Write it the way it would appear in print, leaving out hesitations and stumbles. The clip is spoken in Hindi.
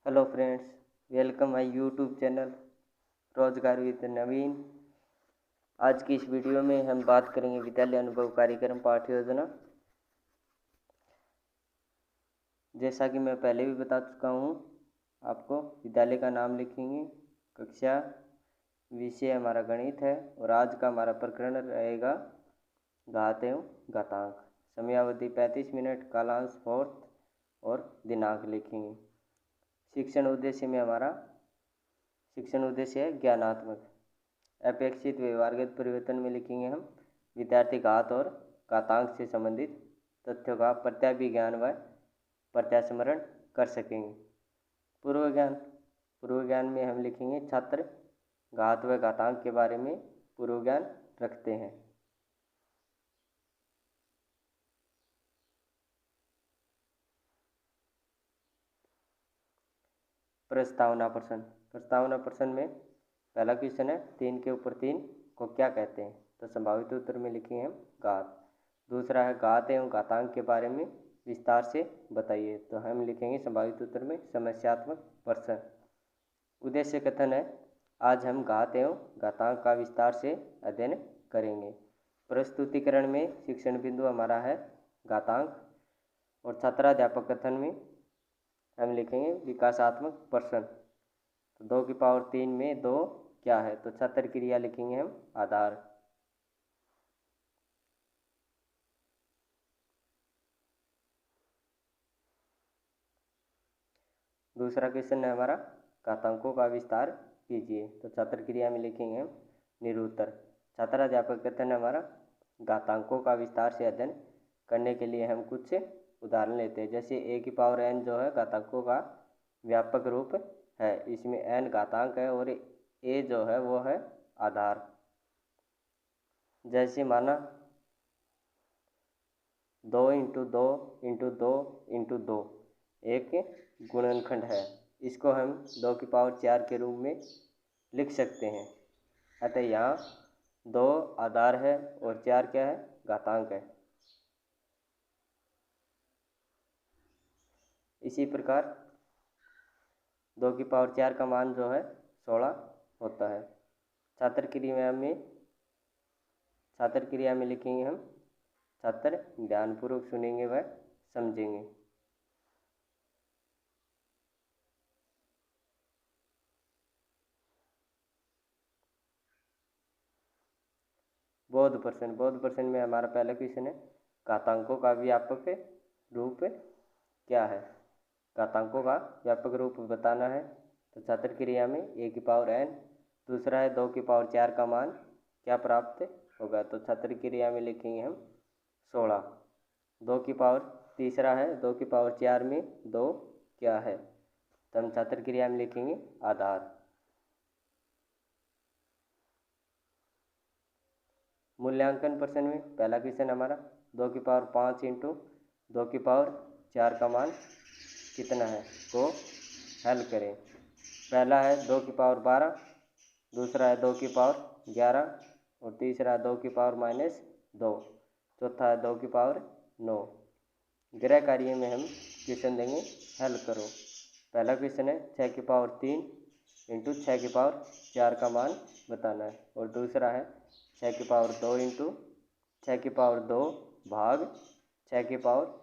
Hello friends, welcome my YouTube channel रोजगार विद नवीन। आज की इस वीडियो में हम बात करेंगे विद्यालय अनुभव कार्यक्रम पाठ्य योजना। जैसा कि मैं पहले भी बता चुका हूँ, आपको विद्यालय का नाम लिखेंगे, कक्षा, विषय हमारा गणित है और आज का हमारा प्रकरण रहेगा घात एवं घातांक। समयावधि 35 मिनट, कालांश 4th और दिनांक लिखेंगे। शिक्षण उद्देश्य में हमारा शिक्षण उद्देश्य है ज्ञानात्मक। अपेक्षित व्यवहारगत परिवर्तन में लिखेंगे हम विद्यार्थी घात और घातांक से संबंधित तथ्यों का प्रत्याभिज्ञान व प्रत्यास्मरण कर सकेंगे। पूर्व ज्ञान में हम लिखेंगे छात्र घात व घातांक के बारे में पूर्व ज्ञान रखते हैं। प्रस्तावना प्रश्न में पहला क्वेश्चन है 3 के ऊपर 3 को क्या कहते हैं। तो संभावित उत्तर में लिखेंगे हम घात। दूसरा है घात एवं घातांक के बारे में विस्तार से बताइए। तो हम लिखेंगे संभावित उत्तर में समस्यात्मक प्रश्न। उद्देश्य कथन है आज हम घात एवं घातांक का विस्तार से अध्ययन करेंगे। प्रस्तुतिकरण में शिक्षण बिंदु हमारा है घातांक और छात्राध्यापक कथन में हम लिखेंगे विकासात्मक प्रश्न। तो 2 की पावर 3 में 2 क्या है। तो छात्र क्रिया लिखेंगे हम आधार। दूसरा क्वेश्चन है हमारा घातांकों का विस्तार कीजिए। तो छात्र क्रिया में लिखेंगे हम निरूत्तर। छात्राध्यापक कथन है हमारा घातांकों का विस्तार से अध्ययन करने के लिए हम कुछ उदाहरण लेते हैं। जैसे a की पावर n जो है घातांकों का व्यापक रूप है, इसमें n घातांक है और a जो है वो है आधार। जैसे माना 2 × 2 × 2 × 2 एक गुणनखंड है, इसको हम 2 की पावर 4 के रूप में लिख सकते हैं। अतः यहाँ 2 आधार है और 4 क्या है, घातांक है। इसी प्रकार 2 की पावर 4 का मान जो है 16 होता है। छात्र क्रिया में लिखेंगे हम छात्र ध्यानपूर्वक सुनेंगे व समझेंगे। बोध प्रश्न में हमारा पहला क्वेश्चन है घातांकों का व्यापक रूप क्या है। घातांकों का व्यापक रूप बताना है। तो छात्र क्रिया में a की पावर n, दूसरा है 2 की पावर 4 का मान क्या प्राप्त होगा। तो छात्र क्रिया में लिखेंगे हम 16। 2 की पावर तीसरा है 2 की पावर 4 में 2 क्या है। तो हम छात्र क्रिया में लिखेंगे आधार। मूल्यांकन प्रश्न में पहला क्वेश्चन हमारा 2 की पावर 5 × 2 की पावर 4 का मान कितना है को हल करें। पहला है 2 की पावर 12, दूसरा है 2 की पावर 11 और तीसरा है 2 की पावर -2, चौथा है 2 की पावर 9। गृह कार्य में हम क्वेश्चन देंगे हल करो। पहला क्वेश्चन है 6 की पावर 3 × 6 की पावर 4 का मान बताना है और दूसरा है 6 की पावर 2 × 6 की पावर 2 भाग 6 की पावर